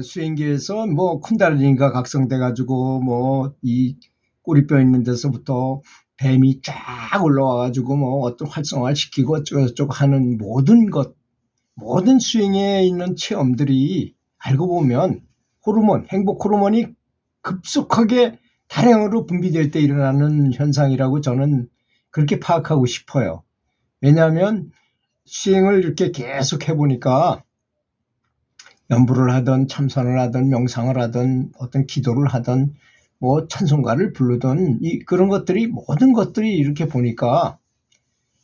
수행기에서 뭐 쿤달리니가 각성돼가지고 뭐 이 꼬리뼈 있는 데서부터 뱀이 쫙 올라와가지고 뭐 어떤 활성화를 시키고 어쩌고저쩌고 하는 모든 수행에 있는 체험들이 알고 보면 행복 호르몬이 급속하게 다량으로 분비될 때 일어나는 현상이라고 저는 그렇게 파악하고 싶어요. 왜냐하면 수행을 이렇게 계속 해보니까 연부를 하든 참선을 하든 명상을 하든 어떤 기도를 하든 뭐 찬송가를 부르든 그런 것들이 모든 것들이 이렇게 보니까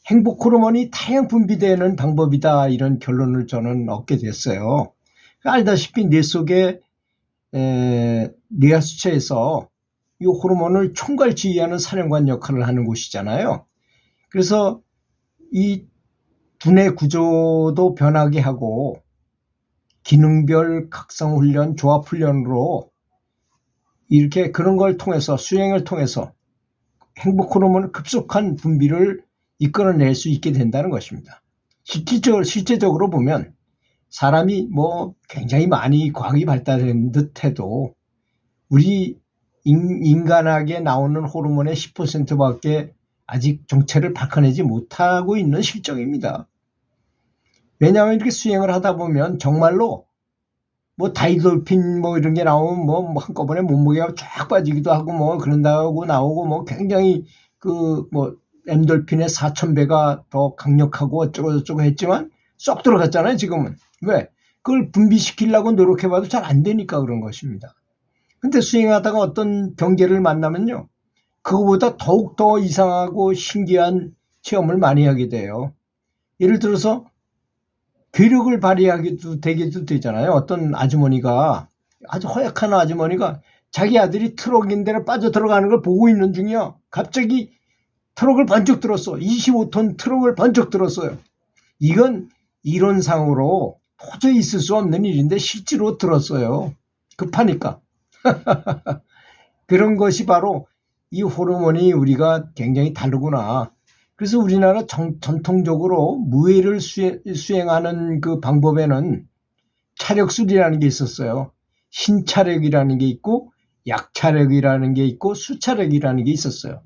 행복 호르몬이 다량 분비되는 방법이다, 이런 결론을 저는 얻게 됐어요. 알다시피 뇌 속에 뇌하수체에서 이 호르몬을 총괄지휘하는 사령관 역할을 하는 곳이잖아요. 그래서 이 두뇌 구조도 변하게 하고 기능별 각성훈련, 조합훈련으로 이렇게 그런 걸 통해서, 수행을 통해서 행복 호르몬의 급속한 분비를 이끌어낼 수 있게 된다는 것입니다. 실제적으로 보면 사람이 뭐 굉장히 많이 과학이 발달된 듯 해도 우리 인간에게 나오는 호르몬의 10%밖에 아직 정체를 밝혀내지 못하고 있는 실정입니다. 왜냐하면 이렇게 수행을 하다 보면 정말로 뭐 다이돌핀 뭐 이런 게 나오면 뭐 한꺼번에 몸무게가 쫙 빠지기도 하고 뭐 그런다고 나오고 뭐 굉장히 그 뭐 엔돌핀의 4,000배가 더 강력하고 어쩌고저쩌고 했지만 쏙 들어갔잖아요, 지금은. 왜? 그걸 분비시키려고 노력해봐도 잘 안 되니까 그런 것입니다. 근데 수행하다가 어떤 경계를 만나면요, 그거보다 더욱더 이상하고 신기한 체험을 많이 하게 돼요. 예를 들어서 괴력을 발휘하기도 되기도 되잖아요. 어떤 아주머니가, 아주 허약한 아주머니가 자기 아들이 트럭인데 빠져 들어가는 걸 보고 있는 중이야. 갑자기 트럭을 번쩍 들었어. 25톤 트럭을 번쩍 들었어요. 이건 이론상으로 도저히 있을 수 없는 일인데 실제로 들었어요. 급하니까. 그런 것이 바로 이 호르몬이 우리가 굉장히 다르구나. 그래서 우리나라 전통적으로 무예를 수행하는 그 방법에는 차력술이라는 게 있었어요. 신차력이라는 게 있고 약차력이라는 게 있고 수차력이라는 게 있었어요.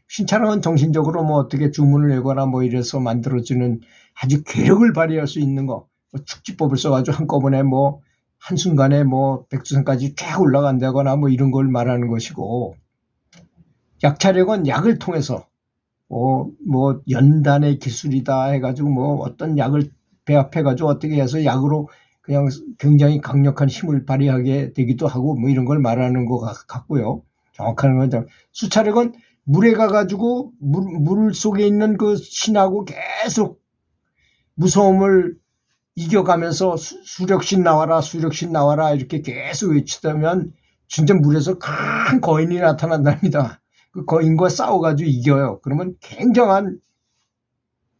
신차력은 정신적으로 뭐 어떻게 주문을 외거나 뭐 이래서 만들어지는 아주 괴력을 발휘할 수 있는 거, 뭐 축지법을 써가지고 한꺼번에 뭐 한순간에 뭐 백두산까지 쫙 올라간다거나 뭐 이런 걸 말하는 것이고, 약차력은 약을 통해서 뭐 연단의 기술이다 해가지고 뭐 어떤 약을 배합해가지고 어떻게 해서 약으로 그냥 굉장히 강력한 힘을 발휘하게 되기도 하고 뭐 이런 걸 말하는 것 같고요. 정확한 건 수차력은 물에 가가지고 물 속에 있는 그 신하고 계속 무서움을 이겨가면서 수력신 나와라, 수력신 나와라 이렇게 계속 외치다면 진짜 물에서 큰 거인이 나타난답니다. 그 거인과 싸워가지고 이겨요. 그러면 굉장한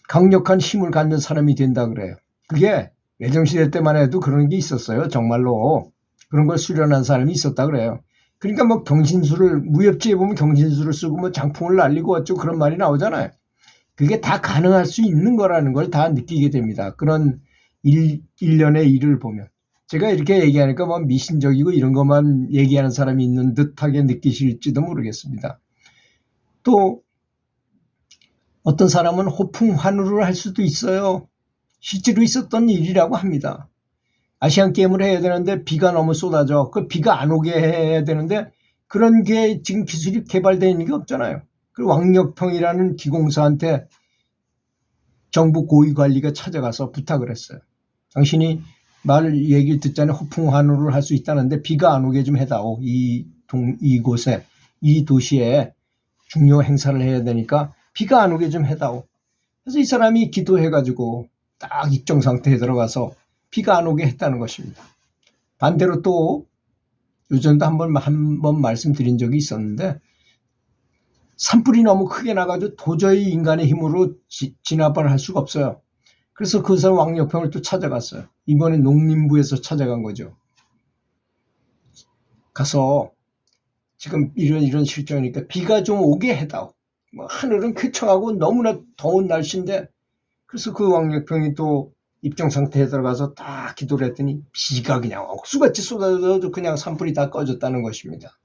강력한 힘을 갖는 사람이 된다 그래요. 그게 외정시대 때만 해도 그런 게 있었어요. 정말로 그런 걸 수련한 사람이 있었다 그래요. 그러니까 뭐 무협지에 보면 경신술을 쓰고 뭐 장풍을 날리고 어쩌고 그런 말이 나오잖아요. 그게 다 가능할 수 있는 거라는 걸 다 느끼게 됩니다. 그런 일련의 일을 보면. 제가 이렇게 얘기하니까 뭐 미신적이고 이런 것만 얘기하는 사람이 있는 듯하게 느끼실지도 모르겠습니다. 또 어떤 사람은 호풍환우를 할 수도 있어요. 실제로 있었던 일이라고 합니다. 아시안게임을 해야 되는데 비가 너무 쏟아져. 그 비가 안 오게 해야 되는데 그런 게 지금 기술이 개발되어 있는 게 없잖아요. 그 왕력평이라는 기공사한테 정부 고위관리가 찾아가서 부탁을 했어요. 당신이 얘기를 듣자니 호풍환우를 할 수 있다는데 비가 안 오게 좀 해다오. 이곳에, 이 도시에 중요 행사를 해야 되니까 비가 안 오게 좀 해다오. 그래서 이 사람이 기도해가지고 딱 입정 상태에 들어가서 비가 안 오게 했다는 것입니다. 반대로 또 요전도 한 번 말씀드린 적이 있었는데 산불이 너무 크게 나가지고 도저히 인간의 힘으로 진압을 할 수가 없어요. 그래서 그 사람 왕력평을 또 찾아갔어요. 이번에 농림부에서 찾아간 거죠. 가서 지금 이런 실정이니까 비가 좀 오게 해다오. 뭐 하늘은 쾌청하고 너무나 더운 날씨인데, 그래서 그 왕력평이 또 입정 상태에 들어가서 딱 기도를 했더니 비가 그냥 억수같이 쏟아져서 그냥 산불이 다 꺼졌다는 것입니다.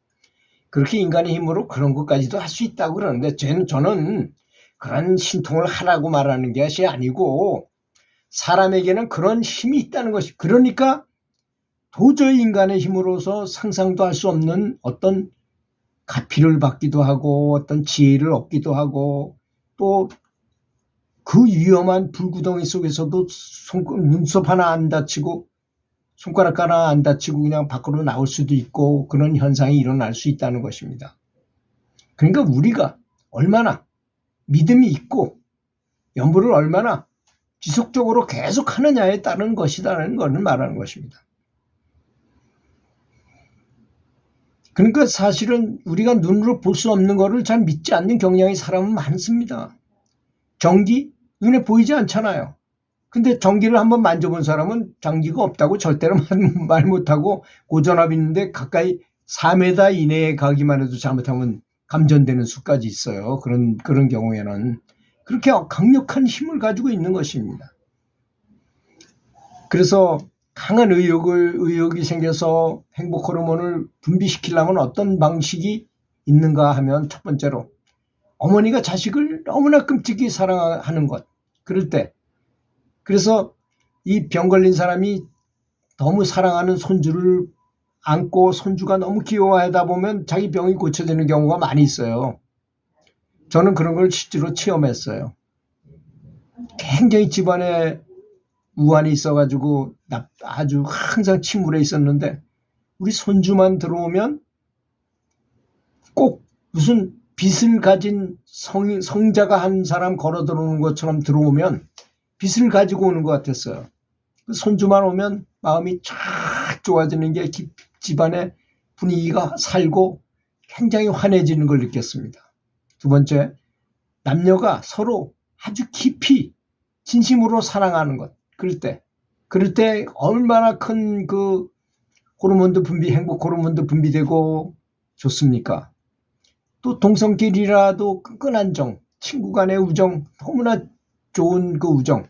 그렇게 인간의 힘으로 그런 것까지도 할 수 있다고 그러는데 저는 그런 신통을 하라고 말하는 것이 아니고 사람에게는 그런 힘이 있다는 것이, 그러니까 도저히 인간의 힘으로서 상상도 할 수 없는 어떤 가피를 받기도 하고 어떤 지혜를 얻기도 하고 또 그 위험한 불구덩이 속에서도 눈썹 하나 안 다치고 손가락 하나 안 다치고 그냥 밖으로 나올 수도 있고 그런 현상이 일어날 수 있다는 것입니다. 그러니까 우리가 얼마나 믿음이 있고 연부를 얼마나 지속적으로 계속 하느냐에 따른 것이라는 것을 말하는 것입니다. 그러니까 사실은 우리가 눈으로 볼 수 없는 것을 잘 믿지 않는 경향의 사람은 많습니다. 전기? 눈에 보이지 않잖아요. 근데 전기를 한번 만져본 사람은 전기가 없다고 절대로 말 못하고 고전압이 있는데 가까이 4m 이내에 가기만 해도 잘못하면 감전되는 수까지 있어요. 그런 경우에는 그렇게 강력한 힘을 가지고 있는 것입니다. 그래서 강한 의욕이 생겨서 행복 호르몬을 분비시키려면 어떤 방식이 있는가 하면 첫 번째로 어머니가 자식을 너무나 끔찍이 사랑하는 것. 그럴 때 그래서 이 병 걸린 사람이 너무 사랑하는 손주를 안고 손주가 너무 귀여워하다 보면 자기 병이 고쳐지는 경우가 많이 있어요. 저는 그런 걸 실제로 체험했어요. 굉장히 집안에 우환이 있어가지고 아주 항상 침울해 있었는데 우리 손주만 들어오면 꼭 무슨 빚을 가진 성자가 한 사람 걸어 들어오는 것처럼 들어오면 빚을 가지고 오는 것 같았어요. 손주만 오면 마음이 쫙 좋아지는 게 집안의 분위기가 살고 굉장히 환해지는 걸 느꼈습니다. 두 번째, 남녀가 서로 아주 깊이 진심으로 사랑하는 것. 그럴 때 얼마나 큰 그 호르몬도 행복 호르몬도 분비되고 좋습니까? 또 동성끼리라도 끈끈한 정, 친구 간의 우정, 너무나 좋은 그 우정,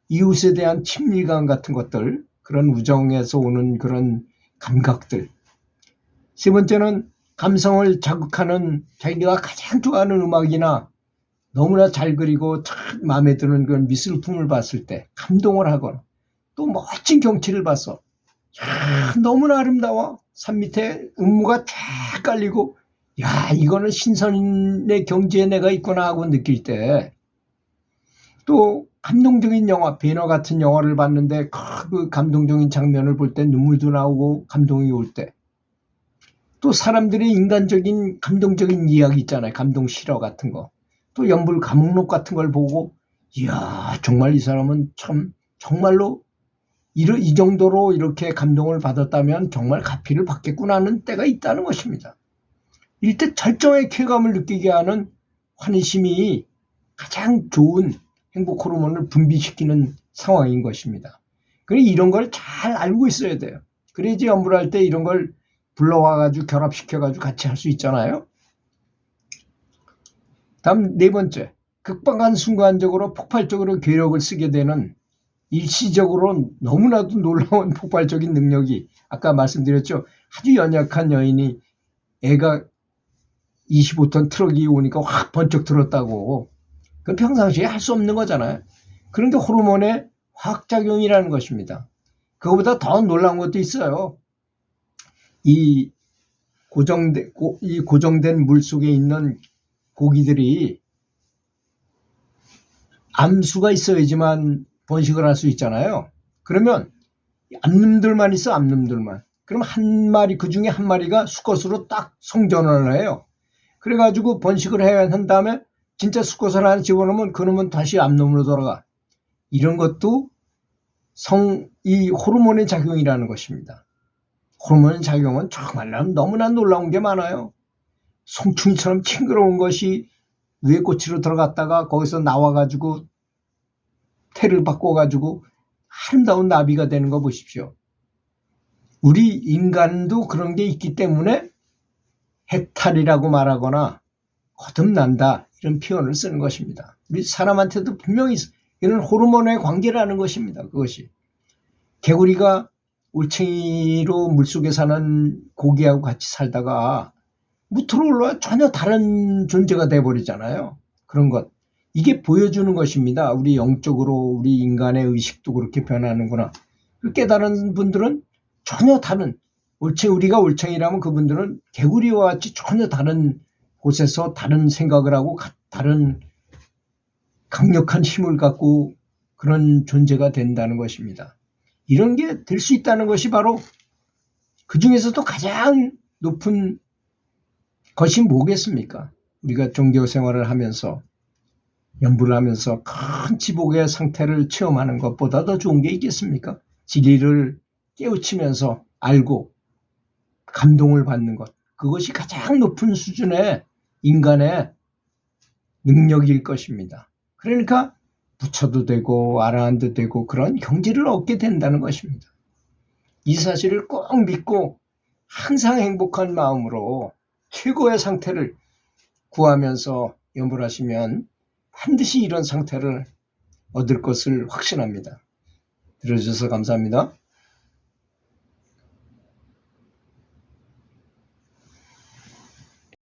이웃에 대한 친밀감 같은 것들, 그런 우정에서 오는 그런 감각들. 세 번째는 감성을 자극하는 자기가 가장 좋아하는 음악이나 너무나 잘 그리고 참 마음에 드는 그런 미술품을 봤을 때 감동을 하거나 또 멋진 경치를 봐서 너무나 아름다워. 산 밑에 음모가 쫙 깔리고 야, 이거는 신선의 경지에 내가 있구나 하고 느낄 때, 또 감동적인 영화, 배너 같은 영화를 봤는데 그 감동적인 장면을 볼 때 눈물도 나오고 감동이 올 때, 또 사람들의 인간적인 감동적인 이야기 있잖아요. 감동 실화 같은 거. 또 연불 감옥록 같은 걸 보고 이야, 정말 이 사람은 참 정말로 이 정도로 이렇게 감동을 받았다면 정말 가피를 받겠구나 하는 때가 있다는 것입니다. 이때 절정의 쾌감을 느끼게 하는 환희심이 가장 좋은 행복 호르몬을 분비시키는 상황인 것입니다. 그래서 이런 걸 잘 알고 있어야 돼요. 그래야지 연불 할 때 이런 걸 불러와가지고 결합시켜가지고 같이 할 수 있잖아요. 다음 네 번째, 극박한 순간적으로 폭발적으로 괴력을 쓰게 되는 일시적으로 너무나도 놀라운 폭발적인 능력이, 아까 말씀드렸죠. 아주 연약한 여인이 애가 25톤 트럭이 오니까 확 번쩍 들었다고. 그건 평상시에 할 수 없는 거잖아요. 그런 게 호르몬의 화학작용이라는 것입니다. 그거보다 더 놀라운 것도 있어요. 이 고정된 물 속에 있는 고기들이 암수가 있어야지만 번식을 할 수 있잖아요. 그러면 암놈들만 있어, 암놈들만. 그럼 한 마리, 그 중에 한 마리가 수컷으로 딱 성전을 해요. 그래가지고 번식을 해야 한 다음에 진짜 수컷을 하나 집어넣으면 그놈은 다시 암놈으로 돌아가. 이런 것도 이 호르몬의 작용이라는 것입니다. 호르몬의 작용은 정말 너무나 놀라운 게 많아요. 송충이처럼 징그러운 것이 위에 꼬치로 들어갔다가 거기서 나와가지고 태를 바꿔가지고 아름다운 나비가 되는 거 보십시오. 우리 인간도 그런 게 있기 때문에 해탈이라고 말하거나 거듭난다 이런 표현을 쓰는 것입니다. 우리 사람한테도 분명히 이런 호르몬의 관계라는 것입니다. 그것이. 개구리가 올챙이로 물속에 사는 고기하고 같이 살다가 무트로 올라와 전혀 다른 존재가 돼버리잖아요. 그런 것. 이게 보여주는 것입니다. 우리 영적으로 우리 인간의 의식도 그렇게 변하는구나. 깨달은 분들은 전혀 다른, 우리가 올챙이라면 그분들은 개구리와 같이 전혀 다른 곳에서 다른 생각을 하고 다른 강력한 힘을 갖고 그런 존재가 된다는 것입니다. 이런 게 될 수 있다는 것이 바로 그 중에서도 가장 높은 것이 뭐겠습니까? 우리가 종교 생활을 하면서 연부를 하면서 큰 지복의 상태를 체험하는 것보다 더 좋은 게 있겠습니까? 진리를 깨우치면서 알고 감동을 받는 것. 그것이 가장 높은 수준의 인간의 능력일 것입니다. 그러니까 부처도 되고 아라한도 되고 그런 경지를 얻게 된다는 것입니다. 이 사실을 꼭 믿고 항상 행복한 마음으로 최고의 상태를 구하면서 연불 하시면 반드시 이런 상태를 얻을 것을 확신합니다. 들어주셔서 감사합니다.